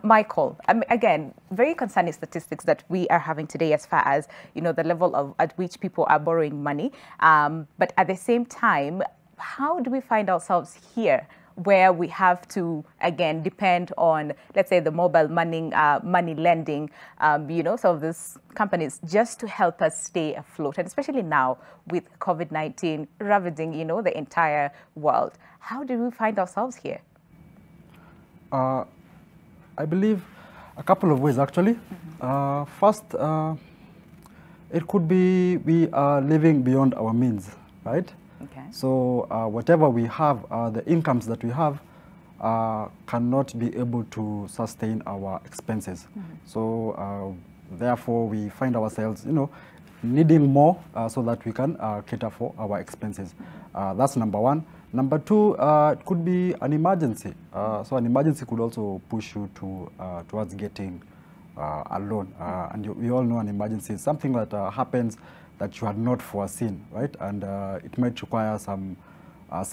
Michael, again, very concerning statistics that we are having today as far as, the level at which people are borrowing money. But at the same time, how do we find ourselves here where we have to, again, depend on, let's say, the mobile money lending, some of these companies just to help us stay afloat, and especially now with COVID-19 ravaging, the entire world. How do we find ourselves here? I believe a couple of ways, actually. First, it could be we are living beyond our means, right? Okay. So whatever we have, the incomes that we have, cannot be able to sustain our expenses. So therefore, we find ourselves, needing more so that we can cater for our expenses. That's number one. Number two, it could be an emergency. So an emergency could also push you towards getting a loan. And we all know an emergency is something that happens that you had not foreseen, right? And it might require some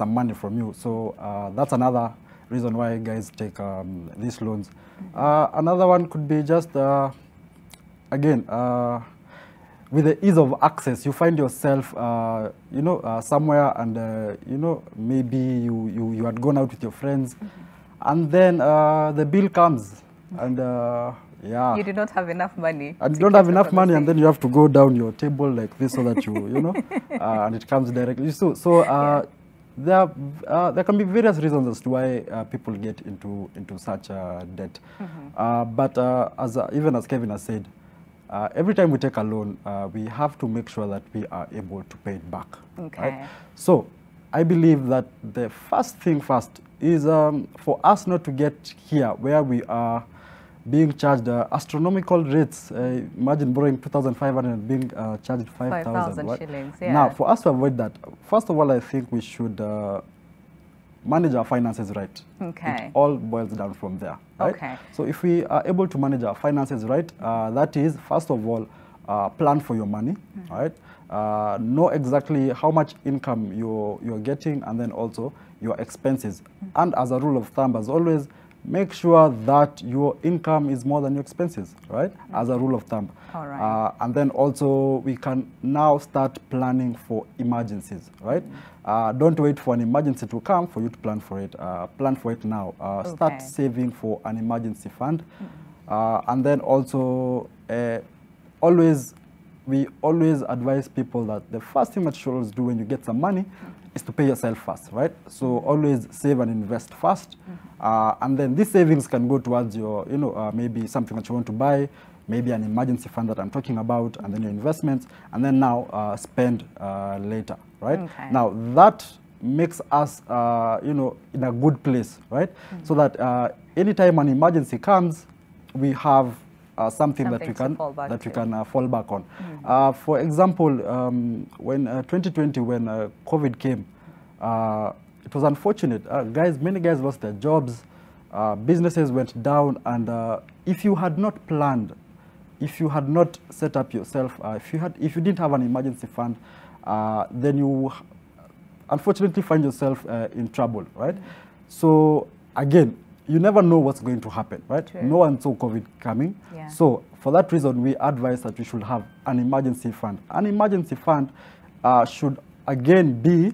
money from you. So that's another reason why guys take these loans. Another one could be just, again, with the ease of access, you find yourself, somewhere, and maybe you had gone out with your friends, and then the bill comes, and yeah, you do not have enough money. And you don't have enough money, and then you have to go down your table like this so that you, and it comes directly. So there can be various reasons as to why people get into such debt. But even as Kevin has said, every time we take a loan, we have to make sure that we are able to pay it back. Okay. Right? So I believe that the first thing first is for us not to get here where we are being charged astronomical rates. Imagine borrowing 2,500 and being charged 5,000 right? shillings. Yeah. Now, for us to avoid that, first of all, I think we should manage our finances right. Okay. It all boils down from there. Right? Okay. So if we are able to manage our finances right, that is, first of all, plan for your money, right? Know exactly how much income you're getting, and then also your expenses. And as a rule of thumb, as always, make sure that your income is more than your expenses, right? As a rule of thumb. All right. And then also we can now start planning for emergencies, right? Don't wait for an emergency to come for you to plan for it. Plan for it now. Start saving for an emergency fund. And then also we always advise people that the first thing that you should always do when you get some money is to pay yourself first, right? So always save and invest first. And then these savings can go towards your, maybe something that you want to buy, maybe an emergency fund that I'm talking about, and then your investments, and then now spend later, right? Okay. Now that makes us, in a good place, right? So that anytime an emergency comes, we have something that we can fall back on. For example, when 2020, when COVID came, it was unfortunate. Many guys lost their jobs, businesses went down, and if you had not planned, if you had not set up yourself, if you didn't have an emergency fund, then you unfortunately find yourself in trouble, right? So again, you never know what's going to happen, right? True. No one saw COVID coming. Yeah. So for that reason, we advise that we should have an emergency fund. An emergency fund should, again, be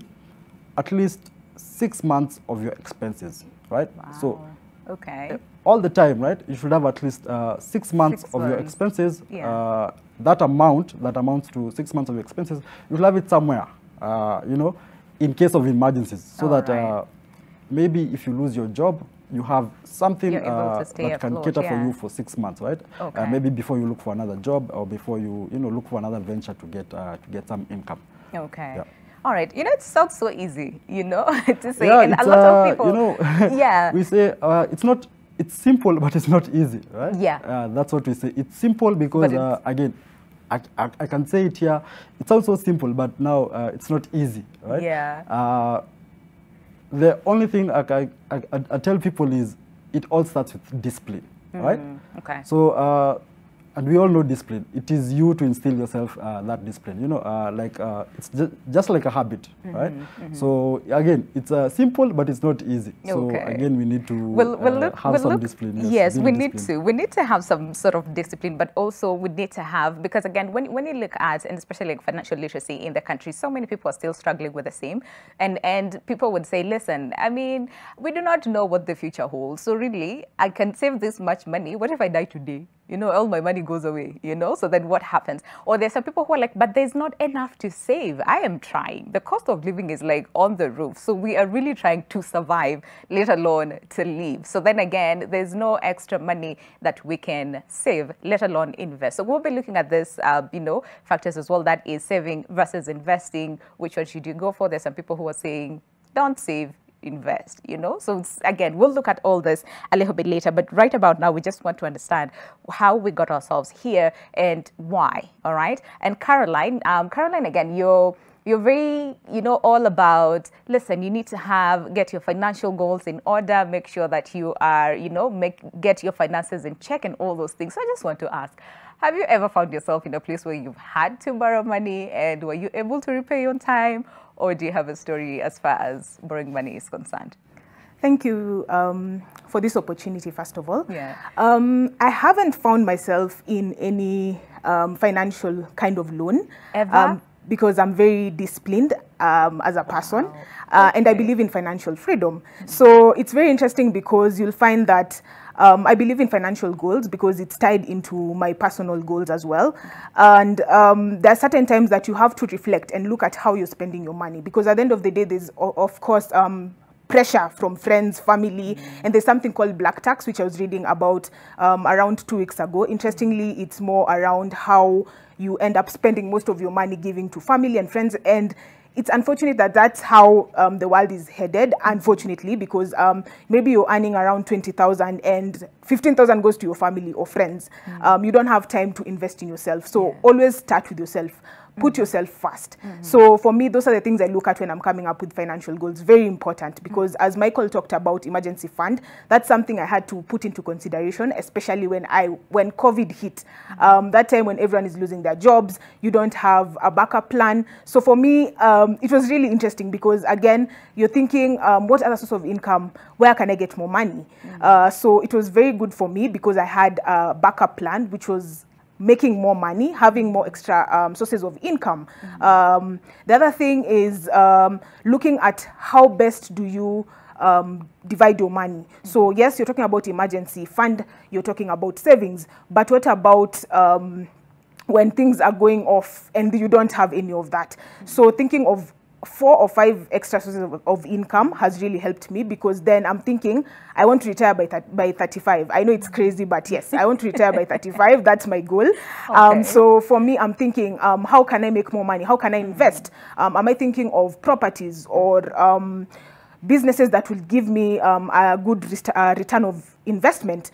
at least 6 months of your expenses, right? Wow. So all the time, right? You should have at least 6 months of your expenses. Yeah. That amounts to 6 months of your expenses. You should have it somewhere, in case of emergencies, so that maybe if you lose your job, you have something that can cater for you for 6 months, right? Okay. Maybe before you look for another job, or before you look for another venture to get some income. Okay. Yeah. All right. It sounds so easy, to say. Yeah, and a lot of people, yeah. We say it's simple, but it's not easy, right? Yeah. That's what we say. It's simple because, again, I can say it here. It sounds so simple, but now it's not easy, right? Yeah. The only thing I tell people is it all starts with discipline, right? Okay. So and we all know discipline. It is you to instill yourself that discipline. You know, it's just like a habit, right? So again, it's simple, but it's not easy. So again, we need to have some discipline. Yes, we need to. We need to have some sort of discipline, but also we need to have, because again, when you look at, and especially like financial literacy in the country, so many people are still struggling with the same. And people would say, listen, I mean, we do not know what the future holds. So really, I can save this much money. What if I die today? You know, all my money goes away, you know? So then what happens? Or there's some people who are like, but there's not enough to save. I am trying. The cost of living is like on the roof. So we are really trying to survive, let alone to live. So then again, there's no extra money that we can save, let alone invest. So we'll be looking at this, you know, factors as well. That is saving versus investing. Which one should you go for? There's some people who are saying, don't save, invest, you know. So again, we'll look at all this a little bit later, but right about now we just want to understand how we got ourselves here and why. All right. And Caroline, again, you're very, you know, all about, listen, you need to get your financial goals in order, make sure that you are, you know, get your finances in check and all those things. So I just want to ask, have you ever found yourself in a place where you've had to borrow money, and were you able to repay on time? Or do you have a story as far as borrowing money is concerned? Thank you for this opportunity, first of all. Yeah. I haven't found myself in any financial kind of loan. Ever? Because I'm very disciplined as a person. Wow. And I believe in financial freedom. So it's very interesting because you'll find that I believe in financial goals because it's tied into my personal goals as well. And there are certain times that you have to reflect and look at how you're spending your money, because at the end of the day, there's, of course, pressure from friends, family, and there's something called black tax, which I was reading about around 2 weeks ago. Interestingly, it's more around how you end up spending most of your money giving to family and friends, and it's unfortunate that that's how the world is headed, unfortunately, because maybe you're earning around 20,000 and 15,000 goes to your family or friends. You don't have time to invest in yourself. So always start with yourself. Put yourself first. So for me, those are the things I look at when I'm coming up with financial goals. Very important, because as Michael talked about emergency fund, that's something I had to put into consideration, especially when COVID hit. That time when everyone is losing their jobs, you don't have a backup plan. So for me, it was really interesting because, again, you're thinking, what other source of income? Where can I get more money? So it was very good for me because I had a backup plan, which was making more money, having more extra sources of income. The other thing is looking at how best do you divide your money. So yes, you're talking about emergency fund, you're talking about savings, but what about when things are going off and you don't have any of that? So thinking of 4 or 5 extra sources of income has really helped me, because then I'm thinking I want to retire by 35. I know it's crazy, but yes, I want to retire by 35. That's my goal. Okay. So for me, I'm thinking, how can I make more money? How can I invest? Am I thinking of properties or businesses that will give me a good return of investment?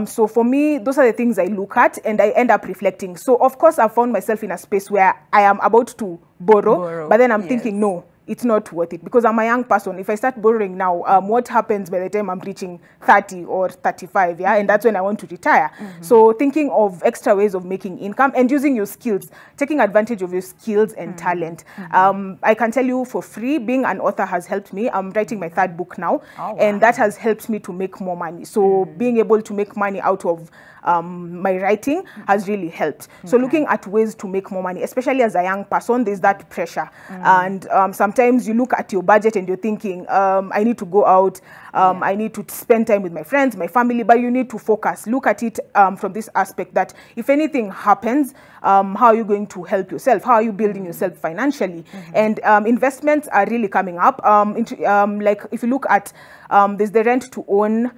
So for me, those are the things I look at and I end up reflecting. So of course, I found myself in a space where I am about to borrow. But then I'm thinking, no, it's not worth it, because I'm a young person. If I start borrowing now, what happens by the time I'm reaching 30 or 35? Yeah, and that's when I want to retire. So thinking of extra ways of making income and using your skills, taking advantage of your skills and talent. I can tell you for free, being an author has helped me. I'm writing my 3rd book now, and that has helped me to make more money. So being able to make money out of my writing has really helped. So looking at ways to make more money, especially as a young person, there's that pressure. And sometimes you look at your budget and you're thinking, I need to go out, I need to spend time with my friends, my family, but you need to focus. Look at it from this aspect that if anything happens, how are you going to help yourself? How are you building yourself financially? And investments are really coming up. Like if you look at, there's the rent to own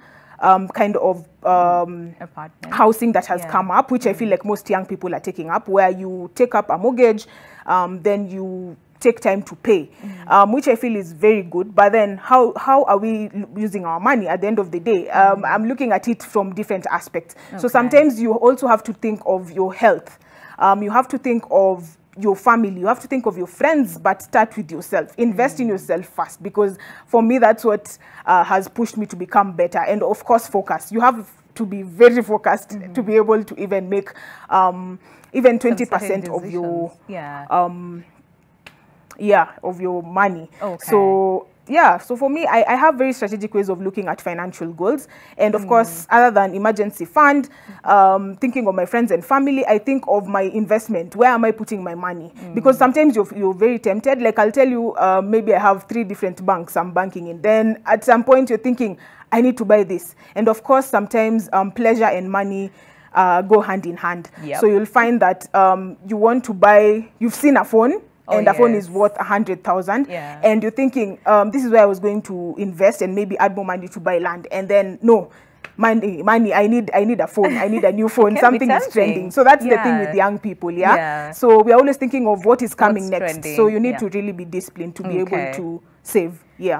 kind of housing that has come up, which I feel like most young people are taking up, where you take up a mortgage, then you take time to pay, which I feel is very good. But then how are we using our money at the end of the day? I'm looking at it from different aspects. So sometimes you also have to think of your health. You have to think of your family, you have to think of your friends, but start with yourself. Invest in yourself first, because for me, that's what has pushed me to become better. And of course, focus. You have to be very focused to be able to even make even 20% of your of your money. Okay. So yeah, so for me, I have very strategic ways of looking at financial goals. And of course, other than emergency fund, thinking of my friends and family, I think of my investment. Where am I putting my money? Because sometimes you're very tempted. Like I'll tell you, maybe I have 3 different banks I'm banking in. Then at some point you're thinking, I need to buy this. And of course, sometimes pleasure and money go hand in hand. Yep. So you'll find that you want to buy, you've seen a phone, and the phone is worth 100,000, and you're thinking, this is where I was going to invest and maybe add more money to buy land, and then no, money, I need a phone, I need a new phone, something is trending. So that's the thing with young people, so we're always thinking of what is coming next. Trending. So you need to really be disciplined to be able to save.